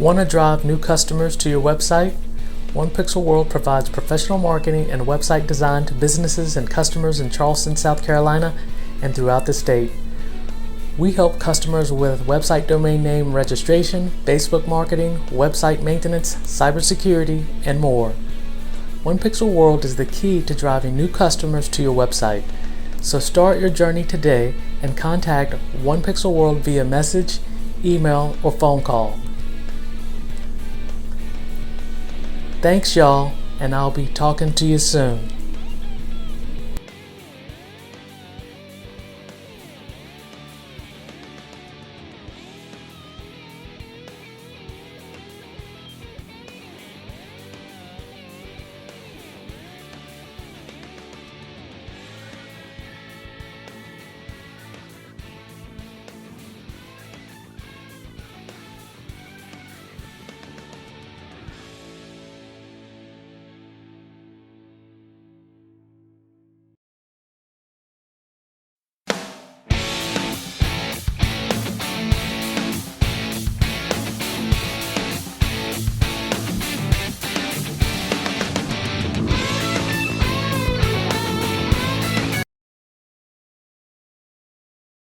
Want to drive new customers to your website? One Pixel World provides professional marketing and website design to businesses and customers in Charleston, South Carolina, and throughout the state. We help customers with website domain name registration, Facebook marketing, website maintenance, cybersecurity, and more. One Pixel World is the key to driving new customers to your website. So start your journey today and contact One Pixel World via message, email, or phone call. Thanks y'all, and I'll be talking to you soon.